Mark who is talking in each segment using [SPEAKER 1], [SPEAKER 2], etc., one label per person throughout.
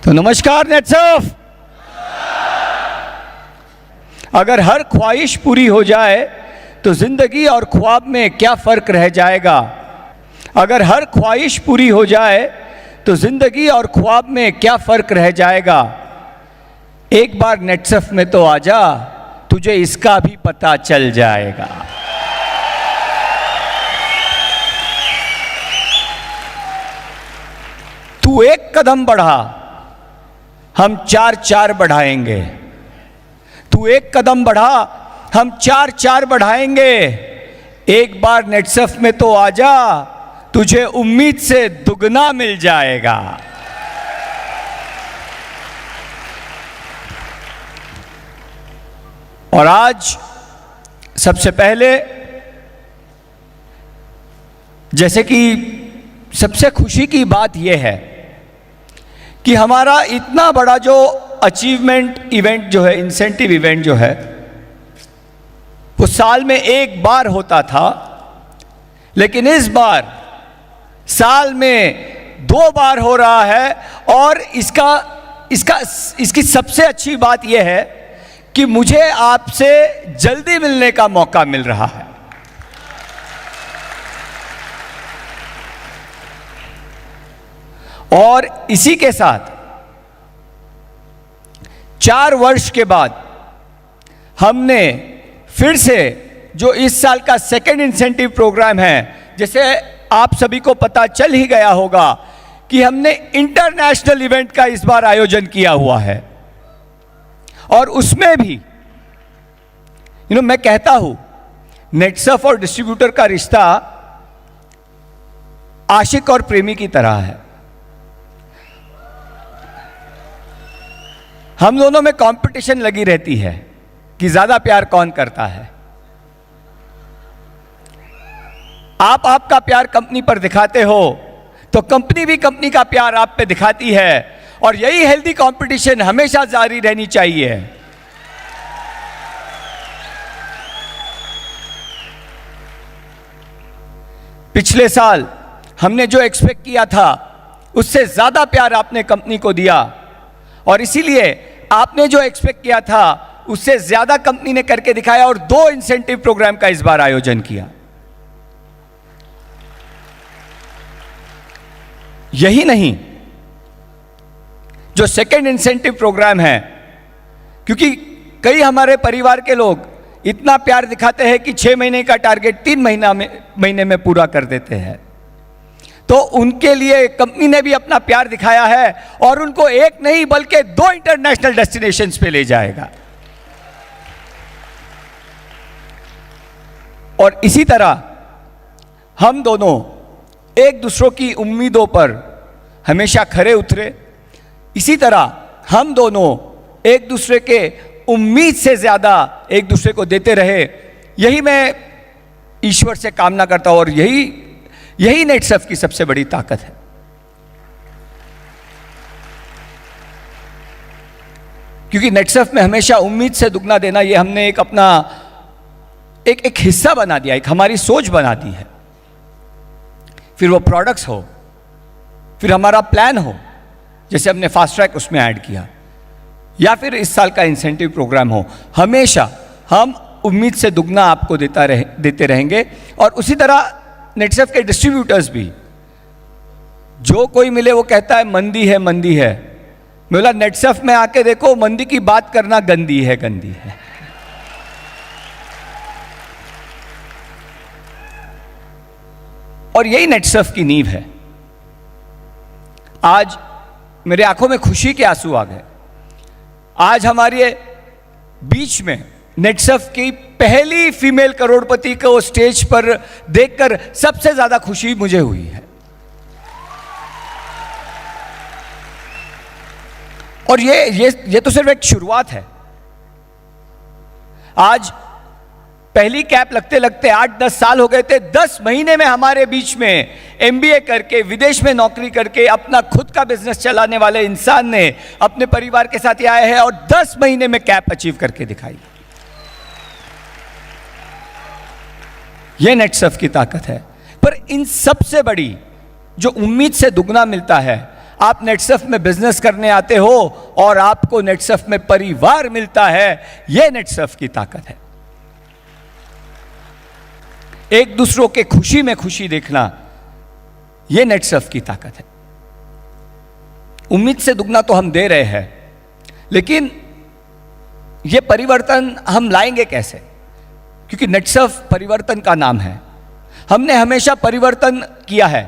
[SPEAKER 1] तो नमस्कार नेटसर्फ। अगर हर ख्वाहिश पूरी हो जाए तो जिंदगी और ख्वाब में क्या फर्क रह जाएगा। अगर हर ख्वाहिश पूरी हो जाए तो जिंदगी और ख्वाब में क्या फर्क रह जाएगा। एक बार नेटसर्फ में तो आजा, तुझे इसका भी पता चल जाएगा। तू एक कदम बढ़ा, हम चार चार बढ़ाएंगे। तू एक कदम बढ़ा, हम चार चार बढ़ाएंगे। एक बार नेटसर्फ में तो आजा, तुझे उम्मीद से दुगना मिल जाएगा। और आज सबसे पहले, जैसे कि सबसे खुशी की बात यह है कि हमारा इतना बड़ा जो अचीवमेंट इवेंट जो है, इंसेंटिव इवेंट जो है, वो साल में एक बार होता था, लेकिन इस बार साल में 2 बार हो रहा है। और इसकी सबसे अच्छी बात यह है कि मुझे आपसे जल्दी मिलने का मौका मिल रहा है। और इसी के साथ 4 वर्ष के बाद हमने फिर से जो इस साल का सेकेंड इंसेंटिव प्रोग्राम है, जैसे आप सभी को पता चल ही गया होगा कि हमने इंटरनेशनल इवेंट का इस बार आयोजन किया हुआ है। और उसमें भी मैं कहता हूं, नेटसर्फ और डिस्ट्रीब्यूटर का रिश्ता आशिक और प्रेमी की तरह है। हम दोनों में कंपटीशन लगी रहती है कि ज्यादा प्यार कौन करता है। आप आपका प्यार कंपनी पर दिखाते हो तो कंपनी भी कंपनी का प्यार आप पे दिखाती है। और यही हेल्दी कंपटीशन हमेशा जारी रहनी चाहिए। पिछले साल हमने जो एक्सपेक्ट किया था उससे ज्यादा प्यार आपने कंपनी को दिया, और इसीलिए आपने जो एक्सपेक्ट किया था उससे ज्यादा कंपनी ने करके दिखाया और 2 इंसेंटिव प्रोग्राम का इस बार आयोजन किया। यही नहीं, जो सेकेंड इंसेंटिव प्रोग्राम है, क्योंकि कई हमारे परिवार के लोग इतना प्यार दिखाते हैं कि 6 महीने का टारगेट 3 महीने में पूरा कर देते हैं, तो उनके लिए कंपनी ने भी अपना प्यार दिखाया है और उनको एक नहीं बल्कि 2 इंटरनेशनल डेस्टिनेशंस पे ले जाएगा। और इसी तरह हम दोनों एक दूसरों की उम्मीदों पर हमेशा खरे उतरे। इसी तरह हम दोनों एक दूसरे के उम्मीद से ज्यादा एक दूसरे को देते रहे। यही मैं ईश्वर से कामना करता हूं और यही नेटसर्फ की सबसे बड़ी ताकत है। क्योंकि नेटसर्फ में हमेशा उम्मीद से दुगना देना, ये हमने एक अपना एक हिस्सा बना दिया, एक हमारी सोच बना दी है। फिर वो प्रोडक्ट्स हो, फिर हमारा प्लान हो, जैसे हमने फास्ट ट्रैक उसमें ऐड किया, या फिर इस साल का इंसेंटिव प्रोग्राम हो, हमेशा हम उम्मीद से दुगना आपको देते रहेंगे। और उसी तरह नेटसर्फ के डिस्ट्रीब्यूटर्स भी, जो कोई मिले वो कहता है मंदी है मंदी है। मैं बोला नेटसर्फ में आके देखो, मंदी की बात करना गंदी है गंदी है। और यही नेटसर्फ की नींव है। आज मेरे आंखों में खुशी के आंसू आ गए। आज हमारे बीच में नेटसर्फ की पहली फीमेल करोड़पति को स्टेज पर देखकर सबसे ज्यादा खुशी मुझे हुई है। और ये तो सिर्फ एक शुरुआत है। आज पहली कैप लगते लगते 8-10 साल हो गए थे। 10 महीने में हमारे बीच में MBA करके, विदेश में नौकरी करके, अपना खुद का बिजनेस चलाने वाले इंसान ने अपने परिवार के साथ आए हैं और 10 महीने में कैप अचीव करके दिखाई। यह नेटसर्फ की ताकत है। पर इन सबसे बड़ी जो उम्मीद से दुगना मिलता है, आप नेटसर्फ में बिजनेस करने आते हो और आपको नेटसर्फ में परिवार मिलता है। यह नेटसर्फ की ताकत है। एक दूसरों के खुशी में खुशी देखना, यह नेटसर्फ की ताकत है। उम्मीद से दुगना तो हम दे रहे हैं, लेकिन यह परिवर्तन हम लाएंगे कैसे? क्योंकि नेटसर्फ परिवर्तन का नाम है। हमने हमेशा परिवर्तन किया है।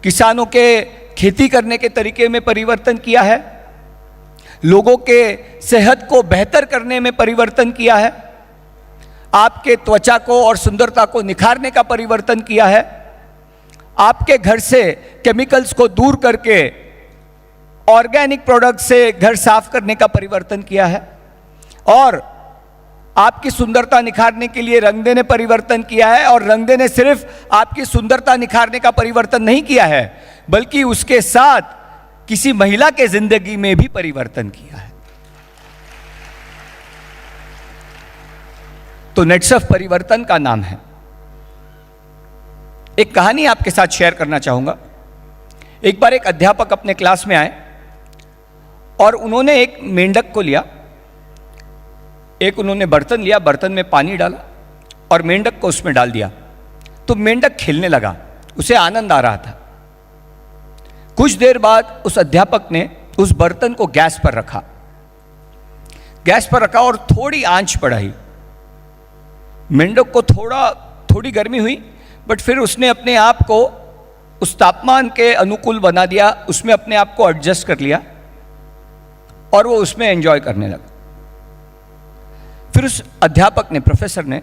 [SPEAKER 1] किसानों के खेती करने के तरीके में परिवर्तन किया है, लोगों के सेहत को बेहतर करने में परिवर्तन किया है, आपके त्वचा को और सुंदरता को निखारने का परिवर्तन किया है, आपके घर से केमिकल्स को दूर करके ऑर्गेनिक प्रोडक्ट से घर साफ करने का परिवर्तन किया है, और आपकी सुंदरता निखारने के लिए रंगदे ने परिवर्तन किया है। और रंगदे ने सिर्फ आपकी सुंदरता निखारने का परिवर्तन नहीं किया है, बल्कि उसके साथ किसी महिला के जिंदगी में भी परिवर्तन किया है। तो नेटसर्फ परिवर्तन का नाम है। एक कहानी आपके साथ शेयर करना चाहूंगा। एक बार एक अध्यापक अपने क्लास में आए और उन्होंने एक मेंढक को लिया। एक उन्होंने बर्तन लिया, बर्तन में पानी डाला और मेंढक को उसमें डाल दिया। तो मेंढक खेलने लगा, उसे आनंद आ रहा था। कुछ देर बाद उस अध्यापक ने उस बर्तन को गैस पर रखा। गैस पर रखा और थोड़ी आंच बढ़ाई। मेंढक को थोड़ी गर्मी हुई, बट फिर उसने अपने आप को उस तापमान के अनुकूल बना दिया, उसमें अपने आप को एडजस्ट कर लिया और वो उसमें एंजॉय करने लगा। फिर उस अध्यापक ने, प्रोफेसर ने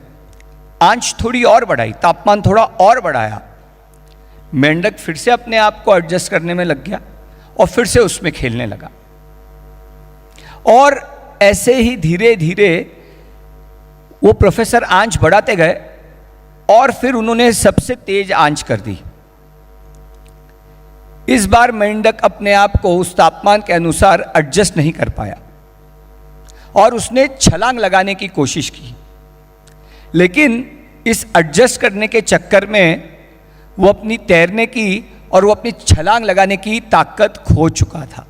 [SPEAKER 1] आंच थोड़ी और बढ़ाई, तापमान थोड़ा और बढ़ाया। मेंढक फिर से अपने आप को एडजस्ट करने में लग गया और फिर से उसमें खेलने लगा। और ऐसे ही धीरे धीरे वो प्रोफेसर आंच बढ़ाते गए और फिर उन्होंने सबसे तेज आंच कर दी। इस बार मेंढक अपने आप को उस तापमान के अनुसार एडजस्ट नहीं कर पाया और उसने छलांग लगाने की कोशिश की, लेकिन इस एडजस्ट करने के चक्कर में वो अपनी तैरने की और वो अपनी छलांग लगाने की ताकत खो चुका था।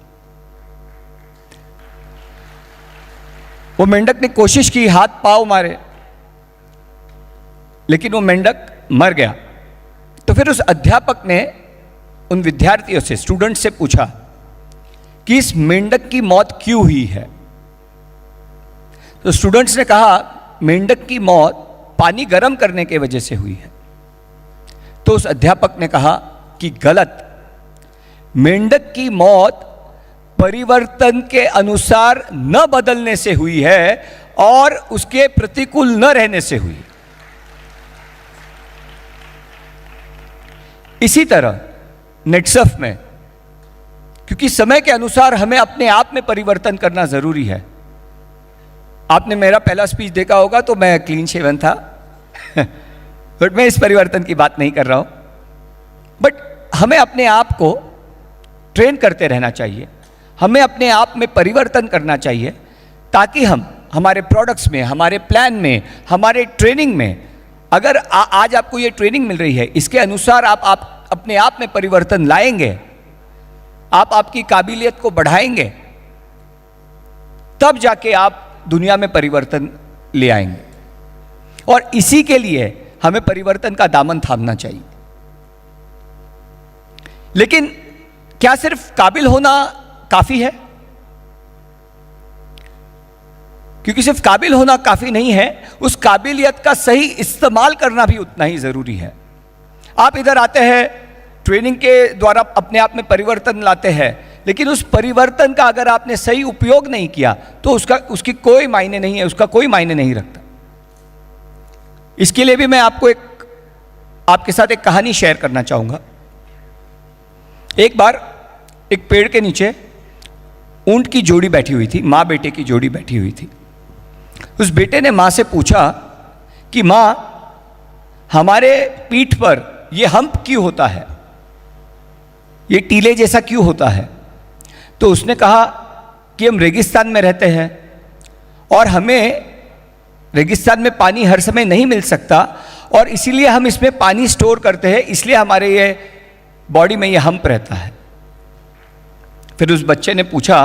[SPEAKER 1] वो मेंढक ने कोशिश की, हाथ पांव मारे, लेकिन वो मेंढक मर गया। तो फिर उस अध्यापक ने उन विद्यार्थियों से, स्टूडेंट से पूछा कि इस मेंढक की मौत क्यों हुई है? तो स्टूडेंट्स ने कहा, मेंढक की मौत पानी गर्म करने के वजह से हुई है। तो उस अध्यापक ने कहा कि गलत, मेंढक की मौत परिवर्तन के अनुसार न बदलने से हुई है और उसके प्रतिकूल न रहने से हुई। इसी तरह नेटसर्फ में, क्योंकि समय के अनुसार हमें अपने आप में परिवर्तन करना जरूरी है। आपने मेरा पहला स्पीच देखा होगा तो मैं क्लीन शेवन था बट मैं इस परिवर्तन की बात नहीं कर रहा हूं। बट हमें अपने आप को ट्रेन करते रहना चाहिए, हमें अपने आप में परिवर्तन करना चाहिए, ताकि हम हमारे प्रोडक्ट्स में, हमारे प्लान में, हमारे ट्रेनिंग में, अगर आज आपको ये ट्रेनिंग मिल रही है, इसके अनुसार आप अपने आप में परिवर्तन लाएंगे, आप आपकी काबिलियत को बढ़ाएंगे, तब जाके आप दुनिया में परिवर्तन ले आएंगे। और इसी के लिए हमें परिवर्तन का दामन थामना चाहिए। लेकिन क्या सिर्फ काबिल होना काफी है? क्योंकि सिर्फ काबिल होना काफी नहीं है, उस काबिलियत का सही इस्तेमाल करना भी उतना ही जरूरी है। आप इधर आते हैं, ट्रेनिंग के द्वारा अपने आप में परिवर्तन लाते हैं, लेकिन उस परिवर्तन का अगर आपने सही उपयोग नहीं किया तो उसकी कोई मायने नहीं है, उसका कोई मायने नहीं रखता। इसके लिए भी मैं आपके साथ एक कहानी शेयर करना चाहूंगा। एक बार एक पेड़ के नीचे ऊंट की जोड़ी बैठी हुई थी, मां बेटे की जोड़ी बैठी हुई थी। उस बेटे ने मां से पूछा कि मां, हमारे पीठ पर यह हम्प क्यों होता है, ये टीले जैसा क्यों होता है? तो उसने कहा कि हम रेगिस्तान में रहते हैं और हमें रेगिस्तान में पानी हर समय नहीं मिल सकता और इसीलिए हम इसमें पानी स्टोर करते हैं, इसलिए हमारे ये बॉडी में ये हम्प रहता है। फिर उस बच्चे ने पूछा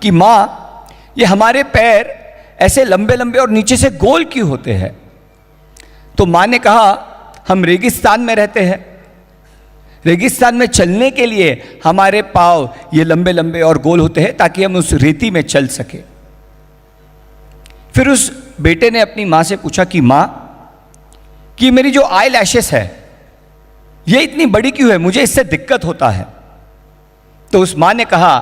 [SPEAKER 1] कि माँ, ये हमारे पैर ऐसे लंबे लंबे और नीचे से गोल क्यों होते हैं? तो माँ ने कहा, हम रेगिस्तान में रहते हैं, रेगिस्तान में चलने के लिए हमारे पाँव ये लंबे लंबे और गोल होते हैं ताकि हम उस रेती में चल सके। फिर उस बेटे ने अपनी माँ से पूछा कि माँ, कि मेरी जो आई लैशेस है ये इतनी बड़ी क्यों है, मुझे इससे दिक्कत होता है। तो उस माँ ने कहा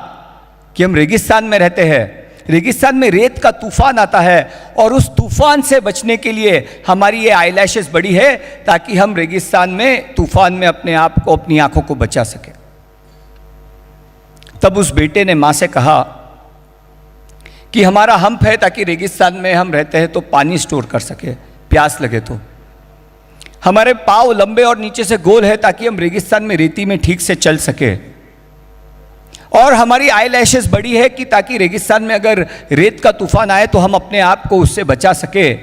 [SPEAKER 1] कि हम रेगिस्तान में रहते हैं, रेगिस्तान में रेत का तूफान आता है और उस तूफान से बचने के लिए हमारी ये आई लैशेस बड़ी है ताकि हम रेगिस्तान में तूफान में अपने आप को, अपनी आंखों को बचा सके। तब उस बेटे ने माँ से कहा कि हमारा हम्प है ताकि रेगिस्तान में हम रहते हैं तो पानी स्टोर कर सके, प्यास लगे तो। हमारे पाँव लंबे और नीचे से गोल है ताकि हम रेगिस्तान में रेती में ठीक से चल सके। और हमारी आई लैशेस बड़ी है कि ताकि रेगिस्तान में अगर रेत का तूफान आए तो हम अपने आप को उससे बचा सके।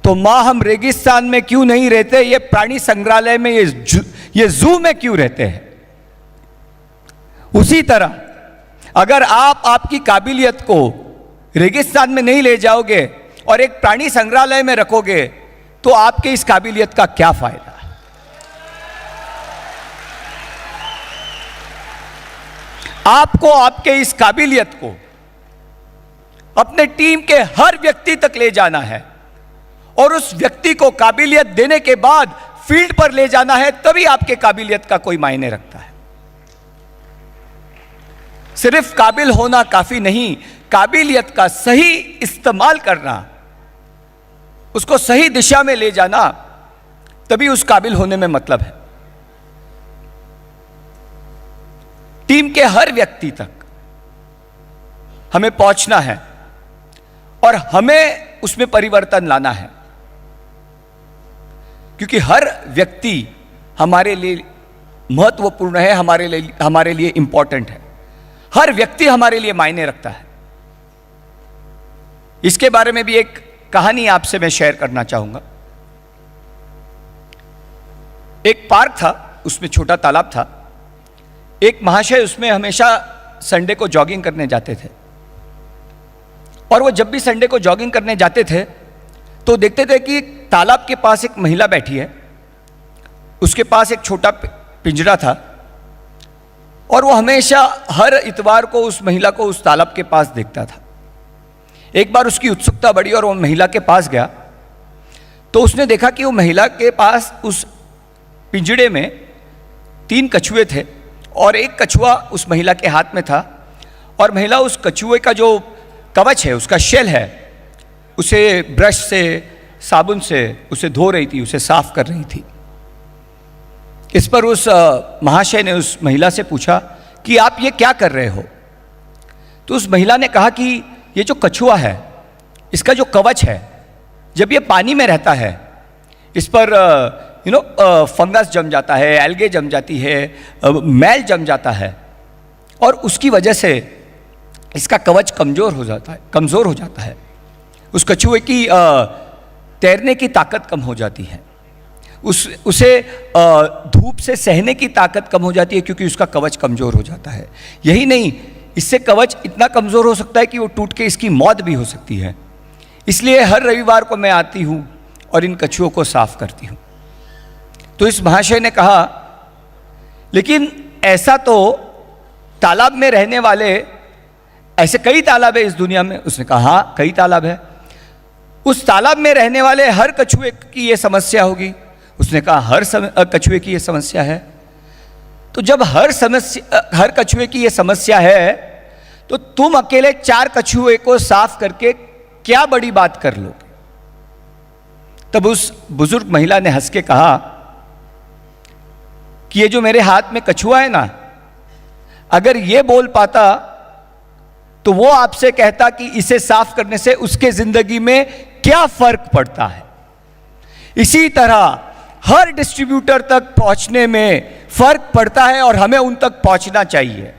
[SPEAKER 1] तो माँ, हम रेगिस्तान में क्यों नहीं रहते, ये प्राणी संग्रहालय में, ये जू में क्यों रहते हैं? उसी तरह अगर आप आपकी काबिलियत को रेगिस्तान में नहीं ले जाओगे और एक प्राणी संग्रहालय में रखोगे तो आपके इस काबिलियत का क्या फायदा? आपको आपके इस काबिलियत को अपने टीम के हर व्यक्ति तक ले जाना है और उस व्यक्ति को काबिलियत देने के बाद फील्ड पर ले जाना है, तभी आपके काबिलियत का कोई मायने रखता है। सिर्फ काबिल होना काफी नहीं, काबिलियत का सही इस्तेमाल करना, उसको सही दिशा में ले जाना, तभी उस काबिल होने में मतलब है। टीम के हर व्यक्ति तक हमें पहुंचना है और हमें उसमें परिवर्तन लाना है, क्योंकि हर व्यक्ति हमारे लिए महत्वपूर्ण है, हमारे लिए इंपॉर्टेंट है। हर व्यक्ति हमारे लिए मायने रखता है। इसके बारे में भी एक कहानी आपसे मैं शेयर करना चाहूंगा। एक पार्क था, उसमें छोटा तालाब था। एक महाशय उसमें हमेशा संडे को जॉगिंग करने जाते थे और वो जब भी संडे को जॉगिंग करने जाते थे तो देखते थे कि तालाब के पास एक महिला बैठी है, उसके पास एक छोटा पिंजरा था और वो हमेशा हर इतवार को उस महिला को उस तालाब के पास देखता था। एक बार उसकी उत्सुकता बढ़ी और वो महिला के पास गया तो उसने देखा कि वो महिला के पास उस पिंजड़े में 3 कछुए थे और एक कछुआ उस महिला के हाथ में था और महिला उस कछुए का जो कवच है, उसका शेल है, उसे ब्रश से, साबुन से उसे धो रही थी, उसे साफ कर रही थी। इस पर उस महाशय ने उस महिला से पूछा कि आप ये क्या कर रहे हो? तो उस महिला ने कहा कि ये जो कछुआ है, इसका जो कवच है, जब ये पानी में रहता है इस पर फंगस जम जाता है, एल्गे जम जाती है, मैल जम जाता है और उसकी वजह से इसका कवच कमज़ोर हो जाता है। उस कछुए की तैरने की ताकत कम हो जाती है, उसे धूप से सहने की ताकत कम हो जाती है क्योंकि उसका कवच कमज़ोर हो जाता है। यही नहीं, इससे कवच इतना कमज़ोर हो सकता है कि वो टूट के इसकी मौत भी हो सकती है। इसलिए हर रविवार को मैं आती हूँ और इन कछुओं को साफ करती हूँ। तो इस महाशय ने कहा, लेकिन ऐसा तो तालाब में रहने वाले, ऐसे कई तालाब है इस दुनिया में। उसने कहा, हाँ कई तालाब है, उस तालाब में रहने वाले हर कछुए की ये समस्या होगी। उसने कहा, हर कछुए की ये समस्या है। तो जब हर कछुए की ये समस्या है तो तुम अकेले 4 कछुए को साफ करके क्या बड़ी बात कर लोगे? तब उस बुजुर्ग महिला ने हंस के कहा कि ये जो मेरे हाथ में कछुआ है ना, अगर ये बोल पाता तो वो आपसे कहता कि इसे साफ करने से उसके जिंदगी में क्या फर्क पड़ता है। इसी तरह हर डिस्ट्रीब्यूटर तक पहुंचने में फर्क पड़ता है और हमें उन तक पहुंचना चाहिए।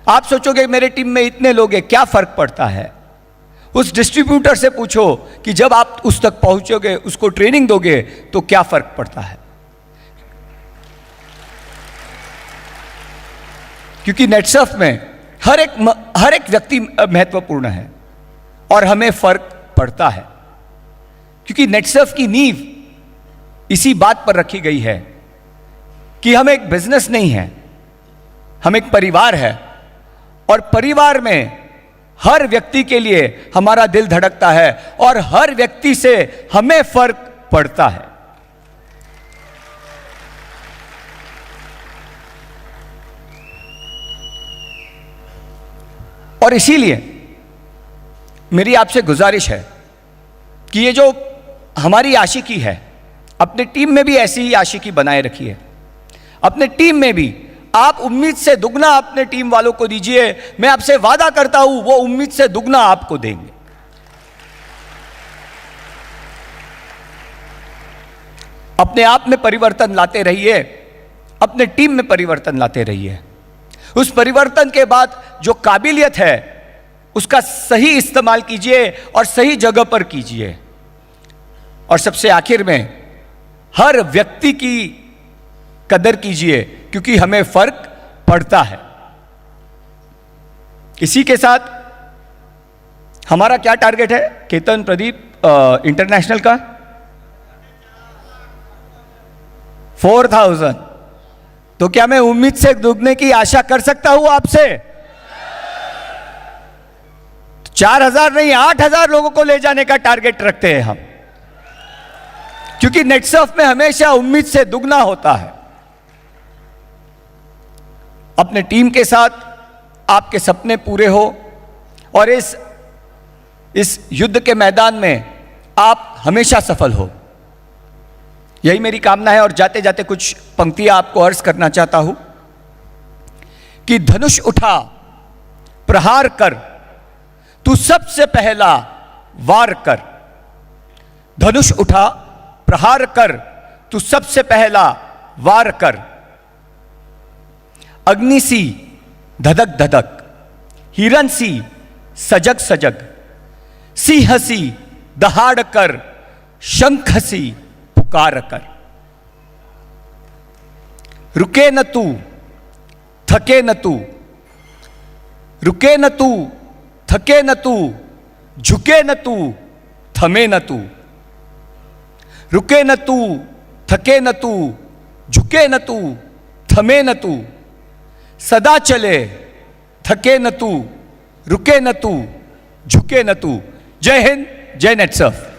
[SPEAKER 1] आप सोचोगे मेरे टीम में इतने लोग हैं, क्या फर्क पड़ता है? उस डिस्ट्रीब्यूटर से पूछो कि जब आप उस तक पहुंचोगे, उसको ट्रेनिंग दोगे तो क्या फर्क पड़ता है। क्योंकि नेटसर्फ में हर एक व्यक्ति महत्वपूर्ण है और हमें फर्क पड़ता है, क्योंकि नेटसर्फ की नींव इसी बात पर रखी गई है कि हम एक बिजनेस नहीं है, हम एक परिवार है, और परिवार में हर व्यक्ति के लिए हमारा दिल धड़कता है और हर व्यक्ति से हमें फर्क पड़ता है। और इसीलिए मेरी आपसे गुजारिश है कि ये जो हमारी आशिकी है, अपने टीम में भी ऐसी ही आशिकी बनाए रखिए। अपने टीम में भी आप उम्मीद से दुगना अपने टीम वालों को दीजिए। मैं आपसे वादा करता हूं वो उम्मीद से दुगना आपको देंगे। अपने आप में परिवर्तन लाते रहिए, अपने टीम में परिवर्तन लाते रहिए। उस परिवर्तन के बाद जो काबिलियत है उसका सही इस्तेमाल कीजिए और सही जगह पर कीजिए। और सबसे आखिर में हर व्यक्ति की कदर कीजिए, क्योंकि हमें फर्क पड़ता है। इसी के साथ हमारा क्या टारगेट है केतन, प्रदीप, इंटरनेशनल का 4000। तो क्या मैं उम्मीद से दुगने की आशा कर सकता हूं आपसे? 4000 नहीं, 8000 लोगों को ले जाने का टारगेट रखते हैं हम, क्योंकि नेटसर्फ में हमेशा उम्मीद से दुगना होता है। अपने टीम के साथ आपके सपने पूरे हो और इस युद्ध के मैदान में आप हमेशा सफल हो, यही मेरी कामना है। और जाते जाते कुछ पंक्तियां आपको अर्ज करना चाहता हूं कि धनुष उठा प्रहार कर, तू सबसे पहला वार कर। धनुष उठा प्रहार कर, तू सबसे पहला वार कर। अग्नि सी धधक धधक, हिरन सी सजग सजग, सिंह सी दहाड़ कर, शंख सी पुकार कर। रुके न तू थके न तू, रुके न तू थके न तू, झुके न तू थमे न तू। रुके न तू थके न तू, झुके न तू थमे न तू। सदा चले थके न तू, रुके न तू, झुके न तू। जय हिंद, जय नेटसर्फ।